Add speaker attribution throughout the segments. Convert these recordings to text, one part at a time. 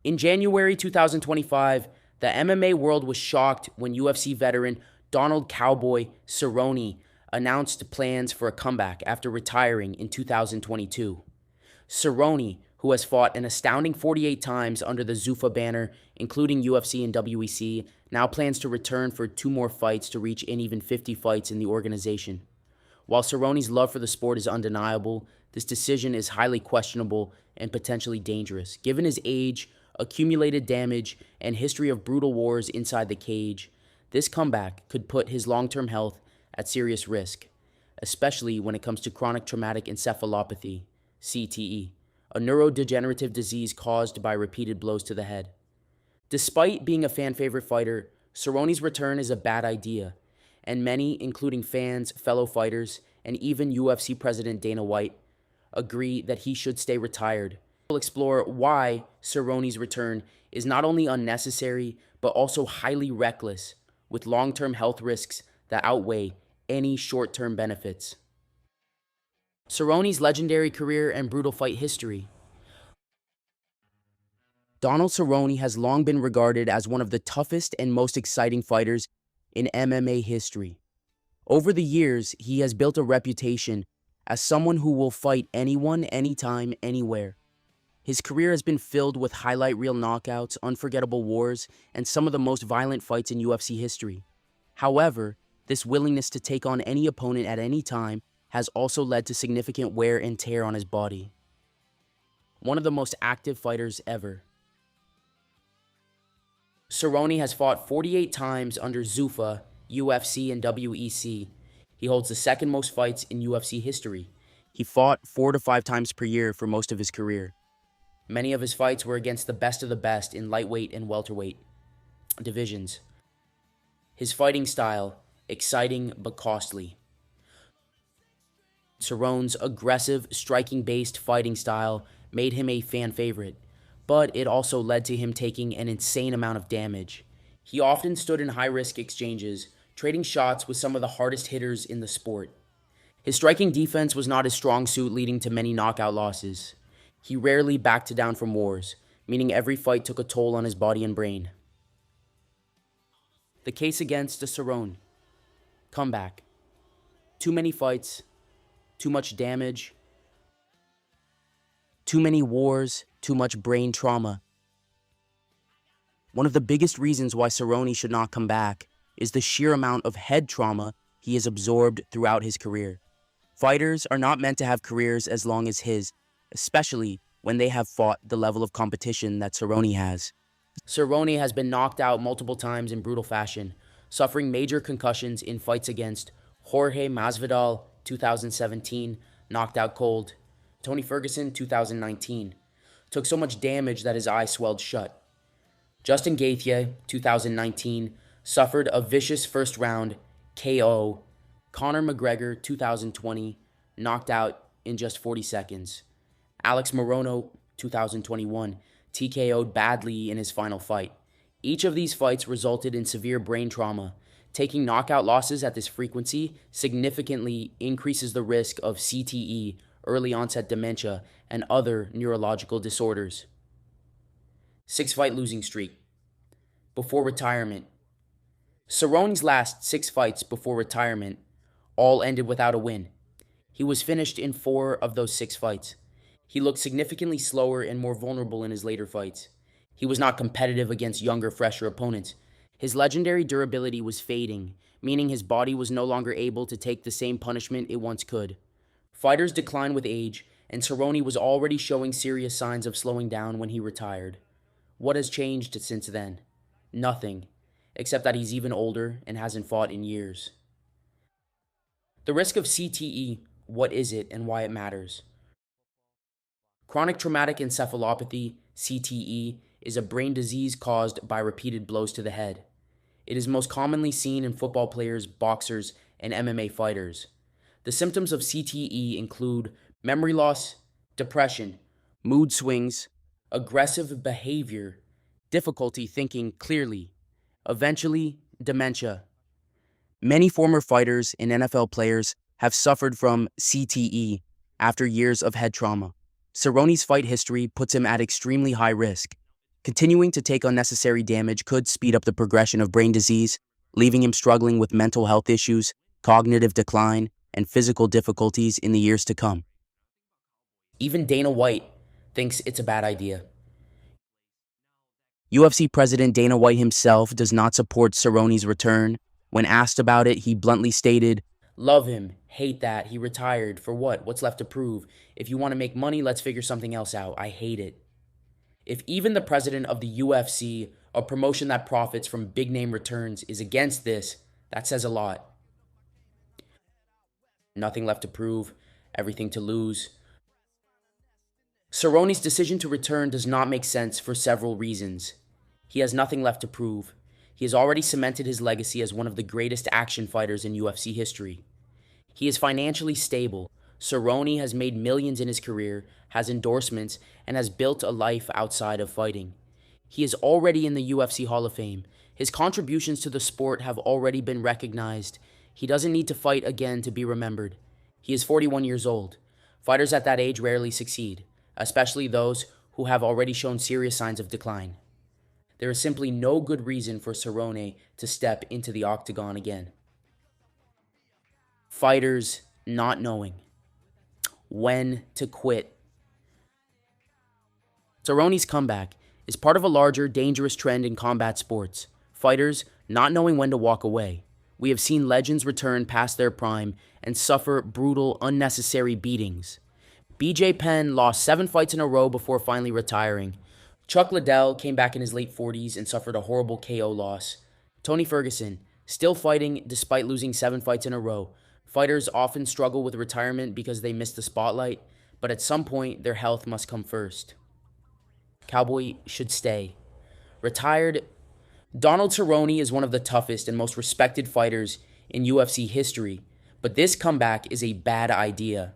Speaker 1: In January 2025, the MMA world was shocked when UFC veteran Donald Cowboy Cerrone announced plans for a comeback after retiring in 2022. Cerrone, who has fought an astounding 48 times under the Zuffa banner, including UFC and WEC, now plans to return for 2 more fights to reach an even 50 fights in the organization. While Cerrone's love for the sport is undeniable, this decision is highly questionable and potentially dangerous. Given his age, accumulated damage, and history of brutal wars inside the cage, this comeback could put his long-term health at serious risk, especially when it comes to chronic traumatic encephalopathy, CTE, a neurodegenerative disease caused by repeated blows to the head. Despite being a fan-favorite fighter, Cerrone's return is a bad idea, and many, including fans, fellow fighters, and even UFC President Dana White, agree that he should stay retired. We'll explore why Cerrone's return is not only unnecessary, but also highly reckless, with long-term health risks that outweigh any short-term benefits. Cerrone's legendary career and brutal fight history. Donald Cerrone has long been regarded as one of the toughest and most exciting fighters in MMA history. Over the years, he has built a reputation as someone who will fight anyone, anytime, anywhere. His career has been filled with highlight reel knockouts, unforgettable wars, and some of the most violent fights in UFC history. However, this willingness to take on any opponent at any time has also led to significant wear and tear on his body. One of the most active fighters ever. Cerrone has fought 48 times under Zuffa, UFC, and WEC. He holds the second most fights in UFC history. He fought 4 to 5 times per year for most of his career. Many of his fights were against the best of the best in lightweight and welterweight divisions. His fighting style, exciting but costly. Cerrone's aggressive, striking-based fighting style made him a fan favorite, but it also led to him taking an insane amount of damage. He often stood in high-risk exchanges, trading shots with some of the hardest hitters in the sport. His striking defense was not his strong suit, leading to many knockout losses. He rarely backed down from wars, meaning every fight took a toll on his body and brain. The case against the Cerrone. Comeback. Too many fights, too much damage, too many wars, too much brain trauma. One of the biggest reasons why Cerrone should not come back is the sheer amount of head trauma he has absorbed throughout his career. Fighters are not meant to have careers as long as his, especially when they have fought the level of competition that Cerrone has. Cerrone has been knocked out multiple times in brutal fashion, suffering major concussions in fights against Jorge Masvidal, 2017, knocked out cold. Tony Ferguson, 2019, took so much damage that his eye swelled shut. Justin Gaethje, 2019, suffered a vicious first-round KO. Conor McGregor, 2020, knocked out in just 40 seconds. Alex Morono, 2021, TKO'd badly in his final fight. Each of these fights resulted in severe brain trauma. Taking knockout losses at this frequency significantly increases the risk of CTE, early onset dementia, and other neurological disorders. 6-fight losing streak. Before retirement. Cerrone's last 6 fights before retirement all ended without a win. He was finished in 4 of those 6 fights. He looked significantly slower and more vulnerable in his later fights. He was not competitive against younger, fresher opponents. His legendary durability was fading, meaning his body was no longer able to take the same punishment it once could. Fighters decline with age, and Cerrone was already showing serious signs of slowing down when he retired. What has changed since then? Nothing, except that he's even older and hasn't fought in years. The risk of CTE, what is it and why it matters? Chronic traumatic encephalopathy, CTE, is a brain disease caused by repeated blows to the head. It is most commonly seen in football players, boxers, and MMA fighters. The symptoms of CTE include memory loss, depression, mood swings, aggressive behavior, difficulty thinking clearly, eventually dementia. Many former fighters and NFL players have suffered from CTE after years of head trauma. Cerrone's fight history puts him at extremely high risk. Continuing to take unnecessary damage could speed up the progression of brain disease, leaving him struggling with mental health issues, cognitive decline, and physical difficulties in the years to come. Even Dana White thinks it's a bad idea. UFC President Dana White himself does not support Cerrone's return. When asked about it, he bluntly stated, "Love him, hate that, he retired, for what? What's left to prove? If you want to make money, let's figure something else out. I hate it." If even the president of the UFC, a promotion that profits from big name returns, is against this, that says a lot. Nothing left to prove, everything to lose. Cerrone's decision to return does not make sense for several reasons. He has nothing left to prove. He has already cemented his legacy as one of the greatest action fighters in UFC history. He is financially stable. Cerrone has made millions in his career, has endorsements, and has built a life outside of fighting. He is already in the UFC Hall of Fame. His contributions to the sport have already been recognized. He doesn't need to fight again to be remembered. He is 41 years old. Fighters at that age rarely succeed, especially those who have already shown serious signs of decline. There is simply no good reason for Cerrone to step into the octagon again. Fighters not knowing when to quit. Cerrone's comeback is part of a larger, dangerous trend in combat sports. Fighters not knowing when to walk away. We have seen legends return past their prime and suffer brutal, unnecessary beatings. BJ Penn lost 7 fights in a row before finally retiring. Chuck Liddell came back in his late 40s and suffered a horrible KO loss. Tony Ferguson, still fighting despite losing 7 fights in a row. Fighters often struggle with retirement because they miss the spotlight, but at some point, their health must come first. Cowboy should stay. Retired, Donald Cerrone is one of the toughest and most respected fighters in UFC history, but this comeback is a bad idea.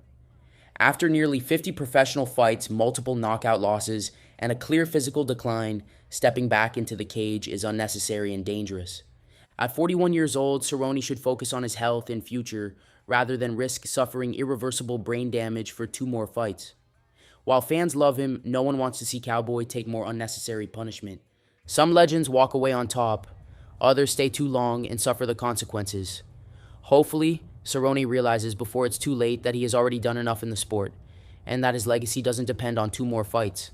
Speaker 1: After nearly 50 professional fights, multiple knockout losses, and a clear physical decline, stepping back into the cage is unnecessary and dangerous. At 41 years old, Cerrone should focus on his health and future rather than risk suffering irreversible brain damage for 2 more fights. While fans love him, no one wants to see Cowboy take more unnecessary punishment. Some legends walk away on top, others stay too long and suffer the consequences. Hopefully, Cerrone realizes before it's too late that he has already done enough in the sport, and that his legacy doesn't depend on 2 more fights.